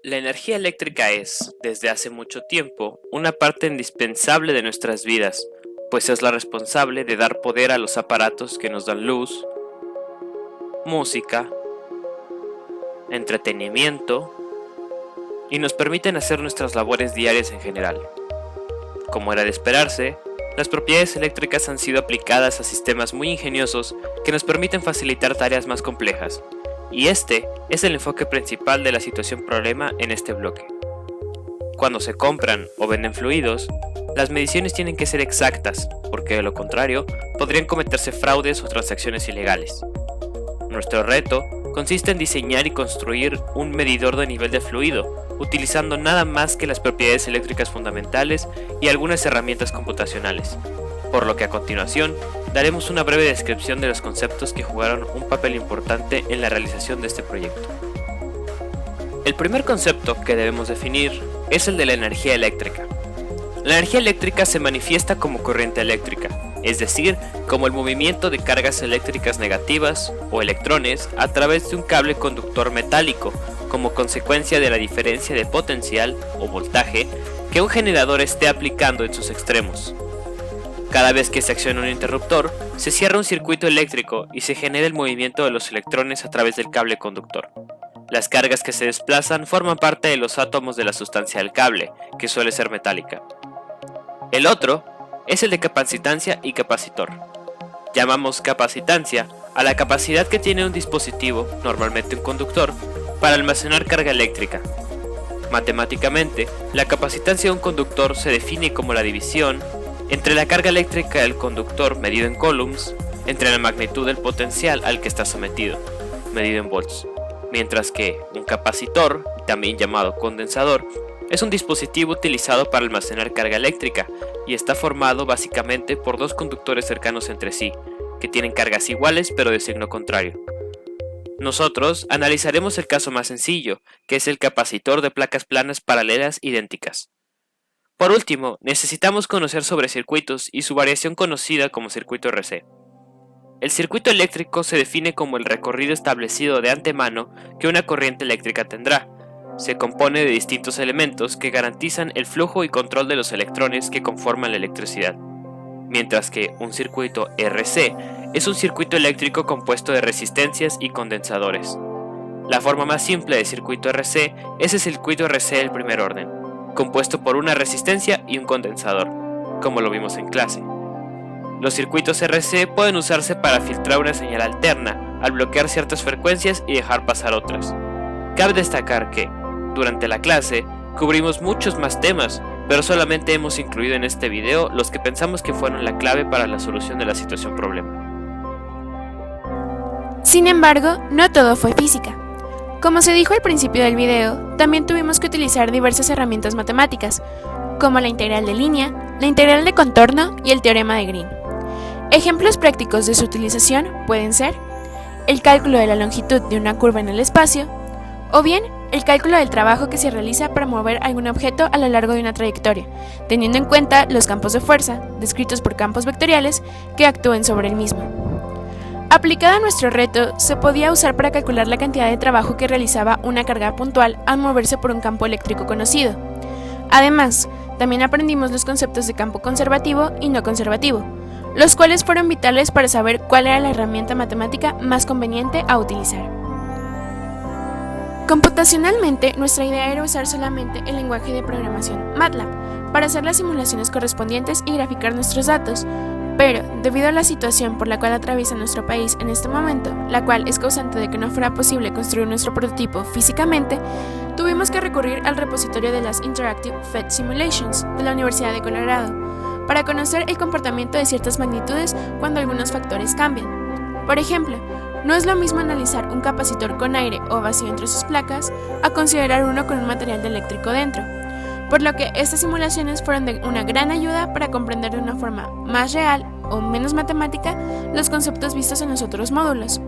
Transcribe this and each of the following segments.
La energía eléctrica es, desde hace mucho tiempo, una parte indispensable de nuestras vidas, pues es la responsable de dar poder a los aparatos que nos dan luz, música, entretenimiento y nos permiten hacer nuestras labores diarias en general. Como era de esperarse, las propiedades eléctricas han sido aplicadas a sistemas muy ingeniosos que nos permiten facilitar tareas más complejas, y este es el enfoque principal de la situación problema en este bloque. Cuando se compran o venden fluidos, las mediciones tienen que ser exactas, porque de lo contrario, podrían cometerse fraudes o transacciones ilegales. Nuestro reto consiste en diseñar y construir un medidor de nivel de fluido, utilizando nada más que las propiedades eléctricas fundamentales y algunas herramientas computacionales, por lo que a continuación daremos una breve descripción de los conceptos que jugaron un papel importante en la realización de este proyecto. El primer concepto que debemos definir es el de la energía eléctrica. La energía eléctrica se manifiesta como corriente eléctrica, es decir, como el movimiento de cargas eléctricas negativas o electrones a través de un cable conductor metálico, como consecuencia de la diferencia de potencial o voltaje que un generador esté aplicando en sus extremos. Cada vez que se acciona un interruptor, se cierra un circuito eléctrico y se genera el movimiento de los electrones a través del cable conductor. Las cargas que se desplazan forman parte de los átomos de la sustancia del cable, que suele ser metálica. El otro es el de capacitancia y capacitor. Llamamos capacitancia a la capacidad que tiene un dispositivo, normalmente un conductor, para almacenar carga eléctrica. Matemáticamente, la capacitancia de un conductor se define como la división entre la carga eléctrica del conductor medido en coulombs, entre la magnitud del potencial al que está sometido, medido en volts, mientras que un capacitor, también llamado condensador, es un dispositivo utilizado para almacenar carga eléctrica y está formado básicamente por dos conductores cercanos entre sí, que tienen cargas iguales pero de signo contrario. Nosotros analizaremos el caso más sencillo, que es el capacitor de placas planas paralelas idénticas. Por último, necesitamos conocer sobre circuitos y su variación conocida como circuito RC. El circuito eléctrico se define como el recorrido establecido de antemano que una corriente eléctrica tendrá. Se compone de distintos elementos que garantizan el flujo y control de los electrones que conforman la electricidad, mientras que un circuito RC es un circuito eléctrico compuesto de resistencias y condensadores. La forma más simple de circuito RC es el circuito RC del primer orden, compuesto por una resistencia y un condensador, como lo vimos en clase. Los circuitos RC pueden usarse para filtrar una señal alterna, al bloquear ciertas frecuencias y dejar pasar otras. Cabe destacar que, durante la clase, cubrimos muchos más temas, pero solamente hemos incluido en este video los que pensamos que fueron la clave para la solución de la situación problema. Sin embargo, no todo fue física. Como se dijo al principio del video, también tuvimos que utilizar diversas herramientas matemáticas, como la integral de línea, la integral de contorno y el teorema de Green. Ejemplos prácticos de su utilización pueden ser el cálculo de la longitud de una curva en el espacio, o bien el cálculo del trabajo que se realiza para mover algún objeto a lo largo de una trayectoria, teniendo en cuenta los campos de fuerza, descritos por campos vectoriales, que actúen sobre el mismo. Aplicado a nuestro reto, se podía usar para calcular la cantidad de trabajo que realizaba una carga puntual al moverse por un campo eléctrico conocido. Además, también aprendimos los conceptos de campo conservativo y no conservativo, los cuales fueron vitales para saber cuál era la herramienta matemática más conveniente a utilizar. Computacionalmente, nuestra idea era usar solamente el lenguaje de programación MATLAB para hacer las simulaciones correspondientes y graficar nuestros datos, pero debido a la situación por la cual atraviesa nuestro país en este momento, la cual es causante de que no fuera posible construir nuestro prototipo físicamente, tuvimos que recurrir al repositorio de las Interactive Fed Simulations de la Universidad de Colorado para conocer el comportamiento de ciertas magnitudes cuando algunos factores cambian. Por ejemplo, no es lo mismo analizar un capacitor con aire o vacío entre sus placas a considerar uno con un material eléctrico dentro, por lo que estas simulaciones fueron de una gran ayuda para comprender de una forma más real o menos matemática los conceptos vistos en los otros módulos.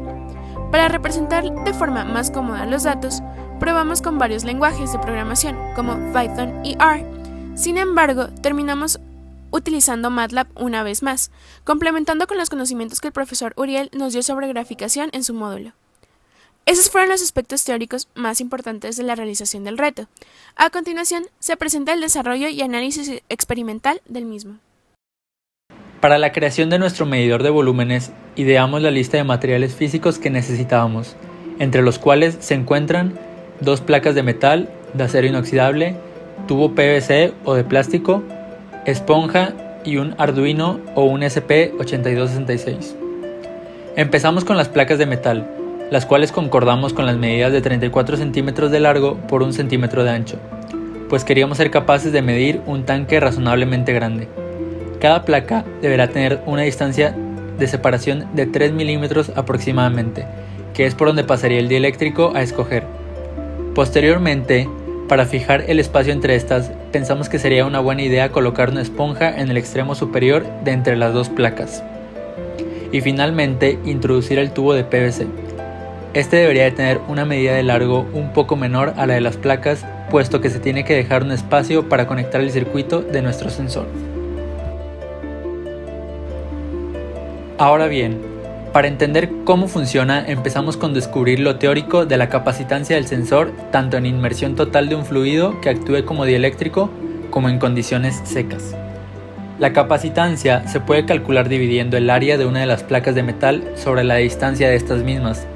Para representar de forma más cómoda los datos, probamos con varios lenguajes de programación como Python y R. Sin embargo, terminamos utilizando MATLAB una vez más, complementando con los conocimientos que el profesor Uriel nos dio sobre graficación en su módulo. Esos fueron los aspectos teóricos más importantes de la realización del reto. A continuación, se presenta el desarrollo y análisis experimental del mismo. Para la creación de nuestro medidor de volúmenes, ideamos la lista de materiales físicos que necesitábamos, entre los cuales se encuentran 2 placas de metal, de acero inoxidable, tubo PVC o de plástico, esponja y un Arduino o un SP8266. Empezamos con las placas de metal, las cuales concordamos con las medidas de 34 centímetros de largo por 1 centímetro de ancho, pues queríamos ser capaces de medir un tanque razonablemente grande. Cada placa deberá tener una distancia de separación de 3 milímetros aproximadamente, que es por donde pasaría el dieléctrico a escoger. Posteriormente, para fijar el espacio entre estas, pensamos que sería una buena idea colocar una esponja en el extremo superior de entre las 2 placas. Y finalmente, introducir el tubo de PVC. Este debería de tener una medida de largo un poco menor a la de las placas, puesto que se tiene que dejar un espacio para conectar el circuito de nuestro sensor. Ahora bien, para entender cómo funciona, empezamos con descubrir lo teórico de la capacitancia del sensor, tanto en inmersión total de un fluido que actúe como dieléctrico, como en condiciones secas. La capacitancia se puede calcular dividiendo el área de una de las placas de metal sobre la distancia de estas mismas.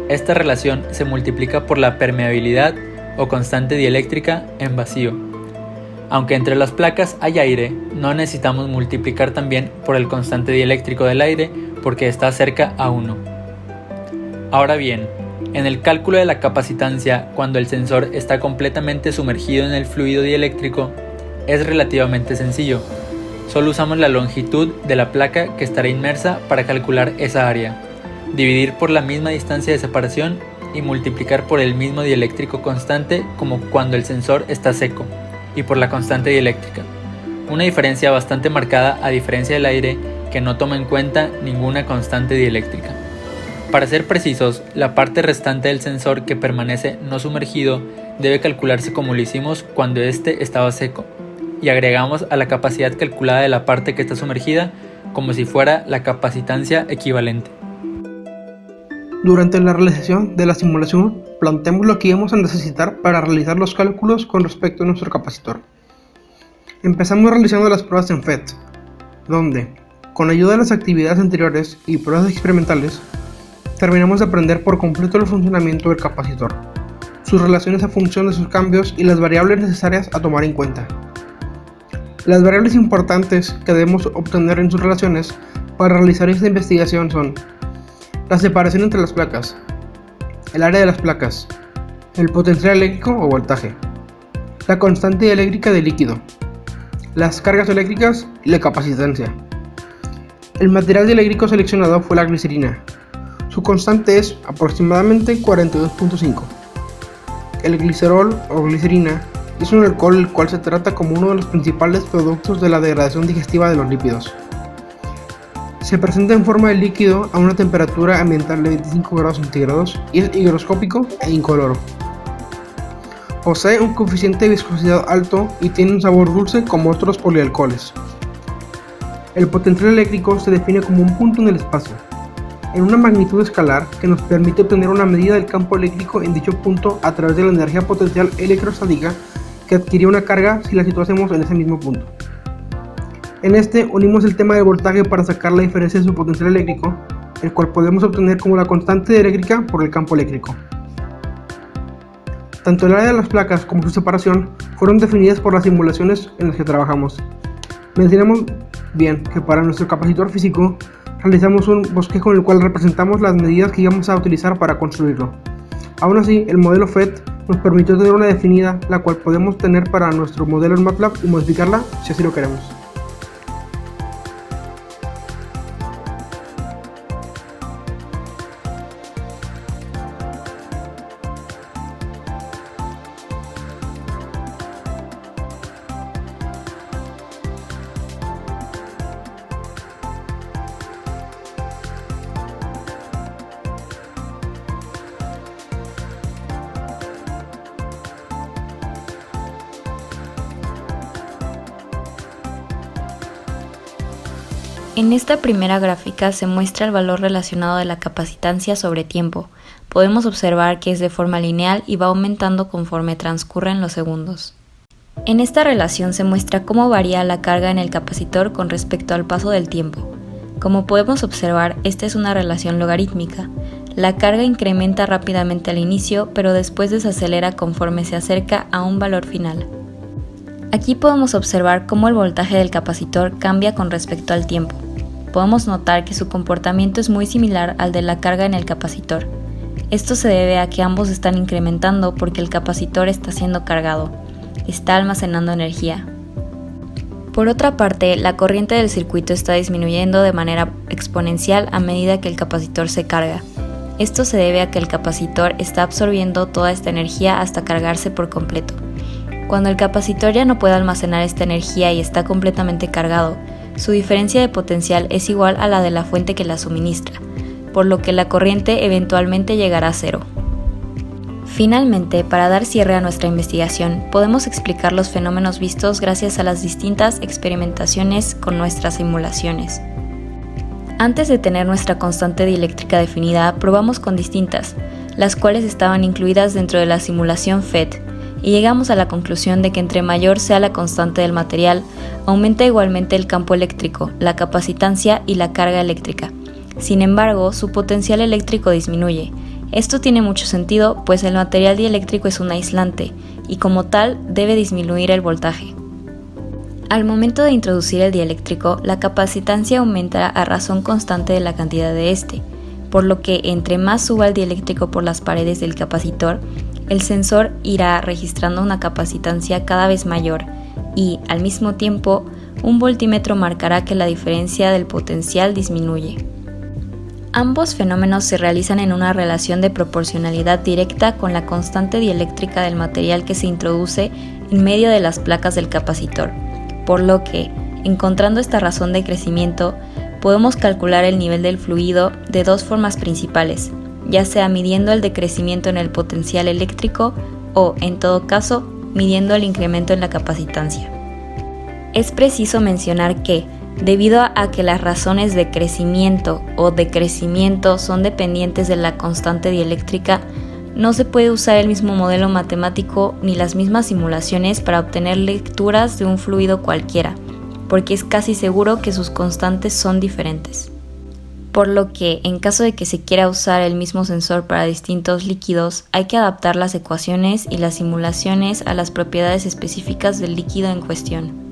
Esta relación se multiplica por la permeabilidad o constante dieléctrica en vacío. Aunque entre las placas hay aire, no necesitamos multiplicar también por el constante dieléctrico del aire porque está cerca a 1. Ahora bien, en el cálculo de la capacitancia, cuando el sensor está completamente sumergido en el fluido dieléctrico, es relativamente sencillo. Solo usamos la longitud de la placa que estará inmersa para calcular esa área, dividir por la misma distancia de separación y multiplicar por el mismo dieléctrico constante como cuando el sensor está seco, y por la constante dieléctrica. Una diferencia bastante marcada a diferencia del aire que no toma en cuenta ninguna constante dieléctrica. Para ser precisos, la parte restante del sensor que permanece no sumergido debe calcularse como lo hicimos cuando este estaba seco, y agregamos a la capacidad calculada de la parte que está sumergida como si fuera la capacitancia equivalente. Durante la realización de la simulación, planteamos lo que íbamos a necesitar para realizar los cálculos con respecto a nuestro capacitor. Empezamos realizando las pruebas en FET, donde, con ayuda de las actividades anteriores y pruebas experimentales, terminamos de aprender por completo el funcionamiento del capacitor, sus relaciones a función de sus cambios y las variables necesarias a tomar en cuenta. Las variables importantes que debemos obtener en sus relaciones para realizar esta investigación son la separación entre las placas, el área de las placas, el potencial eléctrico o voltaje, la constante eléctrica del líquido, las cargas eléctricas y la capacitancia. El material dieléctrico seleccionado fue la glicerina. Su constante es aproximadamente 42.5. El glicerol o glicerina es un alcohol el cual se trata como uno de los principales productos de la degradación digestiva de los lípidos. Se presenta en forma de líquido a una temperatura ambiental de 25 grados centígrados y es higroscópico e incoloro. Posee un coeficiente de viscosidad alto y tiene un sabor dulce como otros polialcoholes. El potencial eléctrico se define como un punto en el espacio, en una magnitud escalar que nos permite obtener una medida del campo eléctrico en dicho punto a través de la energía potencial electrostática que adquiría una carga si la situásemos en ese mismo punto. En este unimos el tema del voltaje para sacar la diferencia de su potencial eléctrico, el cual podemos obtener como la constante eléctrica por el campo eléctrico. Tanto el área de las placas como su separación fueron definidas por las simulaciones en las que trabajamos. Mencionamos bien que para nuestro capacitor físico realizamos un bosquejo en el cual representamos las medidas que íbamos a utilizar para construirlo. Aún así, el modelo FET nos permitió tener una definida, la cual podemos tener para nuestro modelo en MATLAB y modificarla si así lo queremos. En esta primera gráfica se muestra el valor relacionado de la capacitancia sobre tiempo. podemos observar que es de forma lineal y va aumentando conforme transcurren los segundos. En esta relación se muestra cómo varía la carga en el capacitor con respecto al paso del tiempo. Como podemos observar, esta es una relación logarítmica. La carga incrementa rápidamente al inicio, pero después desacelera conforme se acerca a un valor final. Aquí podemos observar cómo el voltaje del capacitor cambia con respecto al tiempo. Podemos notar que su comportamiento es muy similar al de la carga en el capacitor. Esto se debe a que ambos están incrementando porque el capacitor está siendo cargado, está almacenando energía. Por otra parte, la corriente del circuito está disminuyendo de manera exponencial a medida que el capacitor se carga. Esto se debe a que el capacitor está absorbiendo toda esta energía hasta cargarse por completo. Cuando el capacitor ya no puede almacenar esta energía y está completamente cargado, su diferencia de potencial es igual a la de la fuente que la suministra, por lo que la corriente eventualmente llegará a cero. Finalmente, para dar cierre a nuestra investigación, podemos explicar los fenómenos vistos gracias a las distintas experimentaciones con nuestras simulaciones. Antes de tener nuestra constante dieléctrica definida, probamos con distintas, las cuales estaban incluidas dentro de la simulación FET, y llegamos a la conclusión de que entre mayor sea la constante del material, aumenta igualmente el campo eléctrico, la capacitancia y la carga eléctrica. Sin embargo, su potencial eléctrico disminuye. Esto tiene mucho sentido, pues el material dieléctrico es un aislante, y como tal debe disminuir el voltaje. Al momento de introducir el dieléctrico, la capacitancia aumenta a razón constante de la cantidad de este, por lo que entre más suba el dieléctrico por las paredes del capacitor, el sensor irá registrando una capacitancia cada vez mayor y, al mismo tiempo, un voltímetro marcará que la diferencia del potencial disminuye. Ambos fenómenos se realizan en una relación de proporcionalidad directa con la constante dieléctrica del material que se introduce en medio de las placas del capacitor, por lo que, encontrando esta razón de crecimiento, podemos calcular el nivel del fluido de dos formas principales, ya sea midiendo el decrecimiento en el potencial eléctrico o, en todo caso, midiendo el incremento en la capacitancia. Es preciso mencionar que, debido a que las razones de crecimiento o decrecimiento son dependientes de la constante dieléctrica, no se puede usar el mismo modelo matemático ni las mismas simulaciones para obtener lecturas de un fluido cualquiera, porque es casi seguro que sus constantes son diferentes. Por lo que, en caso de que se quiera usar el mismo sensor para distintos líquidos, hay que adaptar las ecuaciones y las simulaciones a las propiedades específicas del líquido en cuestión.